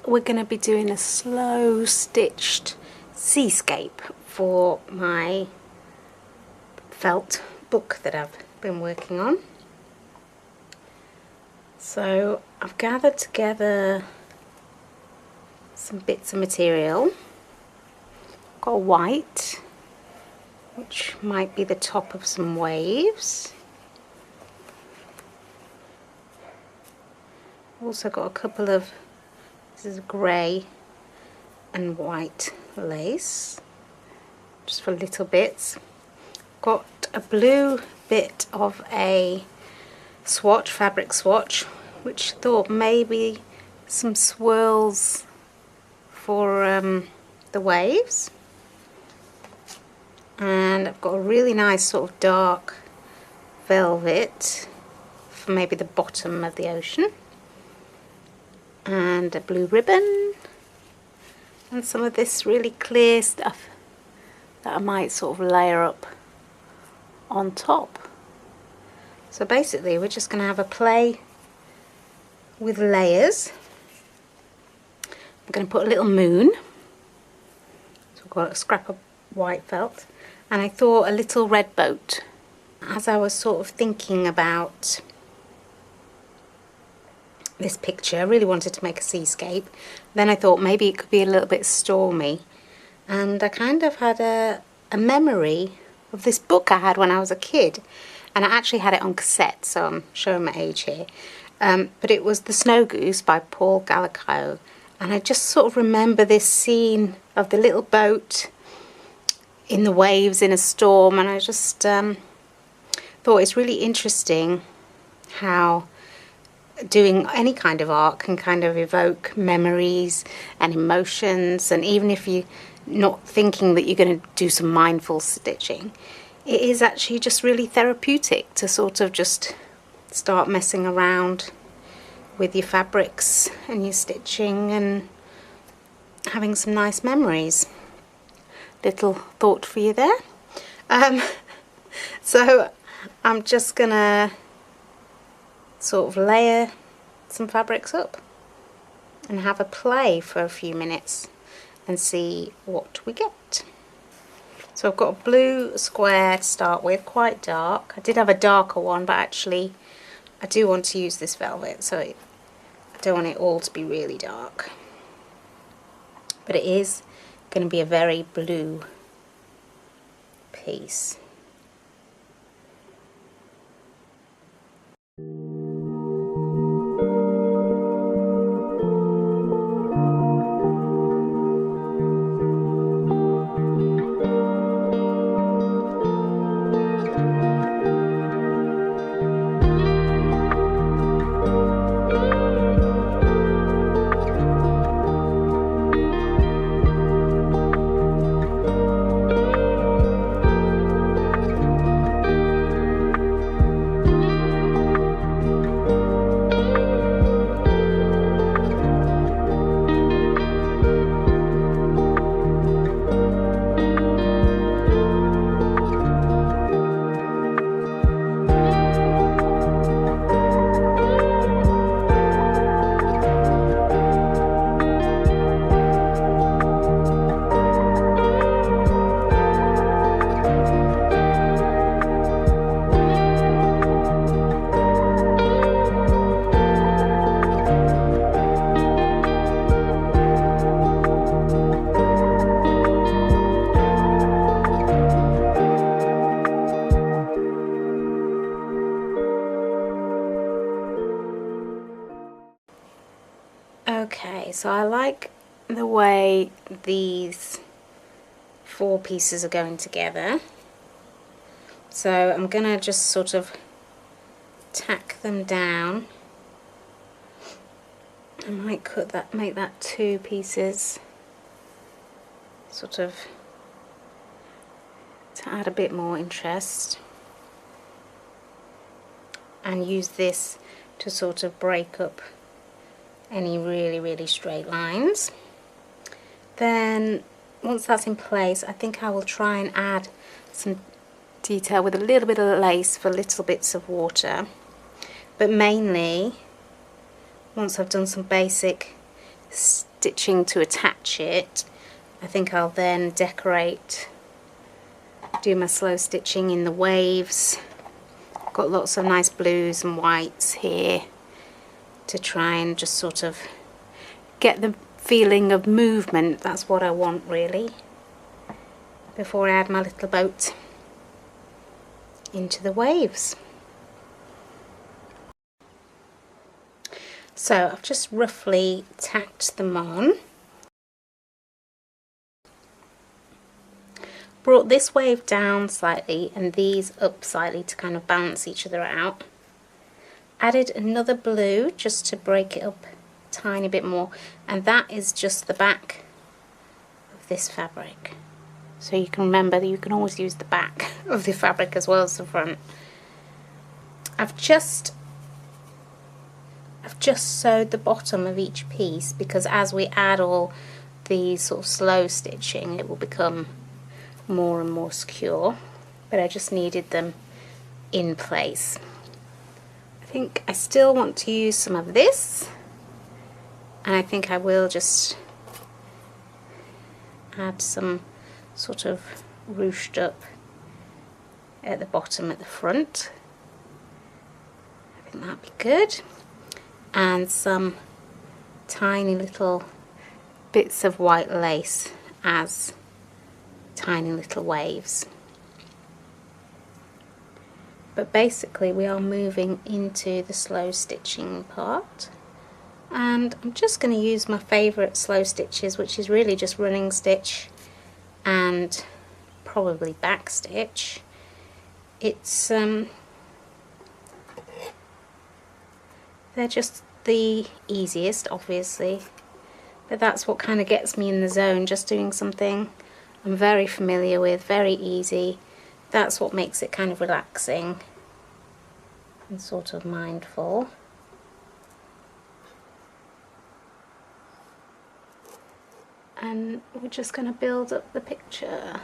we're going to be doing a slow stitched seascape for my felt book that I've been working on. So I've gathered together some bits of material. Got a white, which might be the top of some waves. Also got a couple of, this is grey and white lace, just for little bits. Got a blue bit of a swatch, fabric swatch, which thought maybe some swirls for the waves. And I've got a really nice sort of dark velvet for maybe the bottom of the ocean, and a blue ribbon, and some of this really clear stuff that I might sort of layer up on top. So basically we're just going to have a play with layers. I'm going to put a little moon, so I've got a scrap of white felt, and I thought a little red boat. As I was sort of thinking about this picture, I really wanted to make a seascape. Then I thought maybe it could be a little bit stormy, and I kind of had a memory of this book I had when I was a kid, and I actually had it on cassette, so I'm showing my age here. But it was The Snow Goose by Paul Gallico, and I just sort of remember this scene of the little boat in the waves in a storm, and I just thought it's really interesting how doing any kind of art can kind of evoke memories and emotions, and even if you're not thinking that you're going to do some mindful stitching, it is actually just really therapeutic to sort of just start messing around with your fabrics and your stitching and having some nice memories. Little thought for you there. So I'm just gonna sort of layer some fabrics up and have a play for a few minutes and see what we get. So I've got a blue square to start with, quite dark. I did have a darker one, but actually I do want to use this velvet, so I don't want it all to be really dark. But it is going to be a very blue piece. Okay, so I like the way these four pieces are going together, so I'm gonna just sort of tack them down. I might cut that, make that two pieces, sort of to add a bit more interest, and use this to sort of break up any really straight lines. Then once that's in place, I think I will try and add some detail with a little bit of lace for little bits of water, but mainly once I've done some basic stitching to attach it. I think I'll then decorate, do my slow stitching in the waves. Got lots of nice blues and whites here to try and just sort of get the feeling of movement. That's what I want really, before I add my little boat into the waves. So I've just roughly tacked them on. Brought this wave down slightly and these up slightly to kind of balance each other out. Added another blue just to break it up a tiny bit more, and that is just the back of this fabric. So you can remember that you can always use the back of the fabric as well as the front. I've just sewed the bottom of each piece because as we add all the sort of slow stitching it will become more and more secure, but I just needed them in place. I think I still want to use some of this, and I think I will just add some sort of ruched up at the bottom at the front. I think that'd be good. And some tiny little bits of white lace as tiny little waves. But basically we are moving into the slow stitching part, and I'm just going to use my favourite slow stitches, which is really just running stitch and probably back stitch. It's they're just the easiest obviously, but that's what kind of gets me in the zone, just doing something I'm very familiar with, very easy. That's what makes it kind of relaxing and sort of mindful. And we're just going to build up the picture.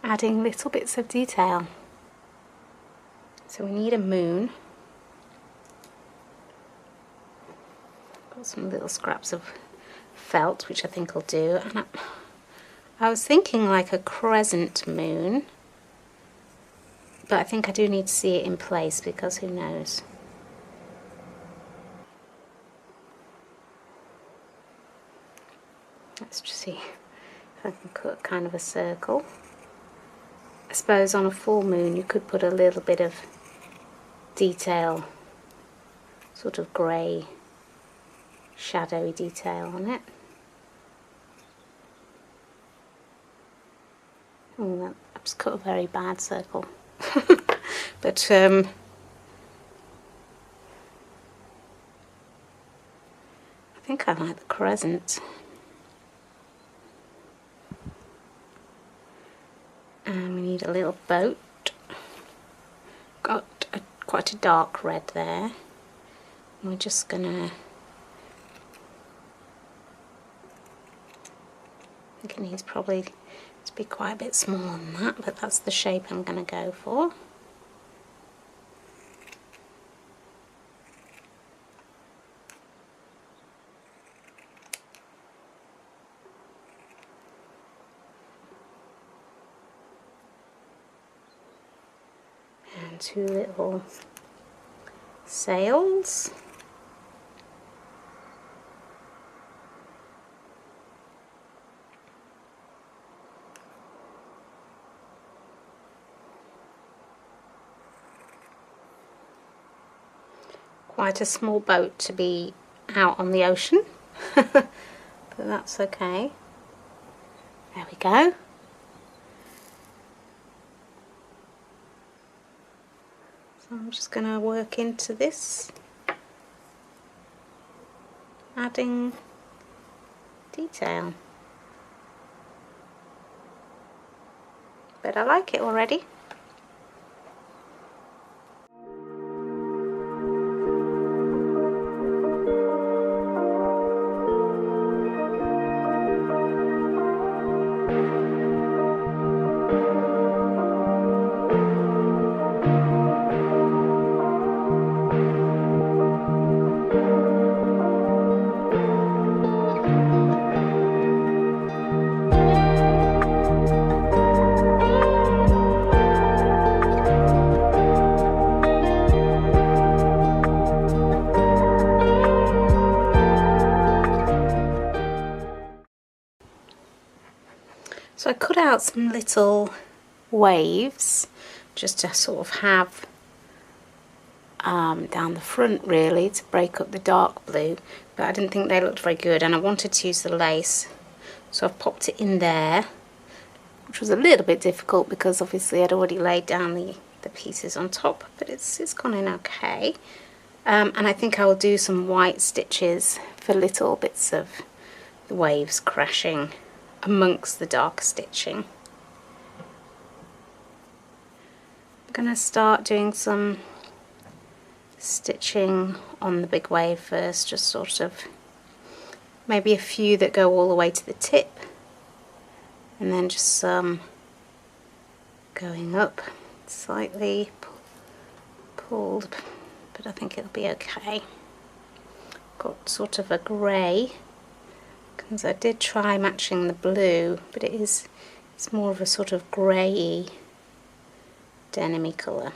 Adding little bits of detail. So we need a moon. Got some little scraps of felt, which I think will do. And I was thinking like a crescent moon, but I think I do need to see it in place because who knows. Let's just see if I can cut kind of a circle. I suppose on a full moon you could put a little bit of detail, sort of grey, shadowy detail on it. Oh, I've just cut a very bad circle. But I think I like the crescent. And we need a little boat. Got quite a dark red there. And we're just gonna, I think it needs probably to be quite a bit smaller than that, but that's the shape I'm gonna go for. And two little sails. Quite a small boat to be out on the ocean, but that's okay. There we go. So I'm just going to work into this, adding detail. But I like it already. out some little waves just to sort of have down the front, really, to break up the dark blue, but I didn't think they looked very good and I wanted to use the lace, so I've popped it in there, which was a little bit difficult because obviously I'd already laid down the pieces on top, but it's gone in okay. And I think I will do some white stitches for little bits of the waves crashing amongst the dark stitching. I'm going to start doing some stitching on the big wave first, just sort of maybe a few that go all the way to the tip, and then just some going up slightly pulled, but I think it'll be okay. Got sort of a grey, because I did try matching the blue, but it's more of a sort of grey-y denim-y colour.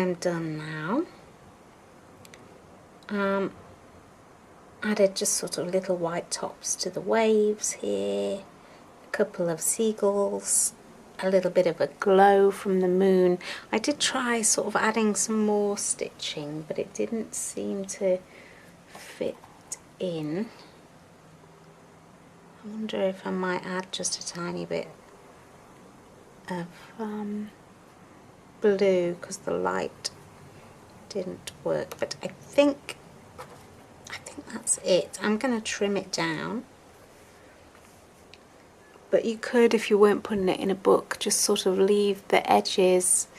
I'm done now. Added just sort of little white tops to the waves here, a couple of seagulls, a little bit of a glow from the moon. I did try sort of adding some more stitching, but it didn't seem to fit in. I wonder if I might add just a tiny bit of blue, because the light didn't work, but I think that's it. I'm going to trim it down, but you could, if you weren't putting it in a book, just sort of leave the edges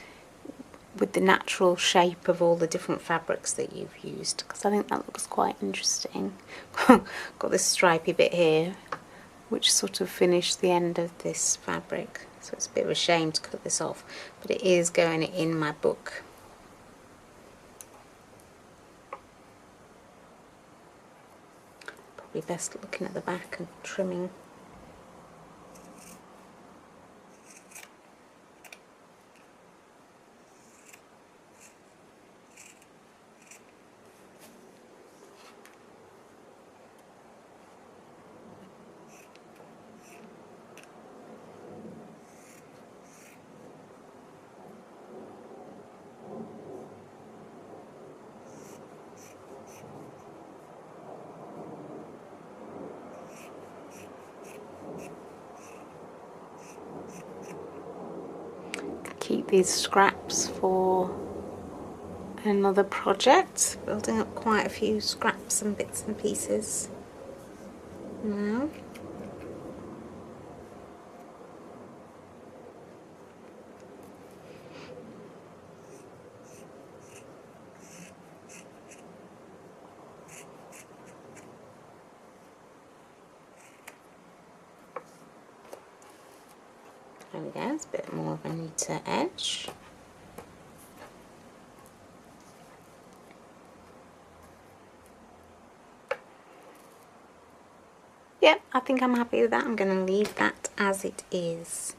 with the natural shape of all the different fabrics that you've used, because I think that looks quite interesting. Got this stripy bit here which sort of finished the end of this fabric, so it's a bit of a shame to cut this off, but it is going in my book. Probably best looking at the back and trimming. Keep these scraps for another project, building up quite a few scraps and bits and pieces now. There we go, it's a bit more of a neater edge. Yep, I think I'm happy with that. I'm going to leave that as it is.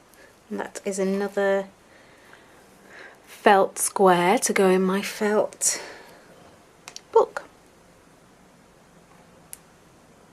And that is another felt square to go in my felt book.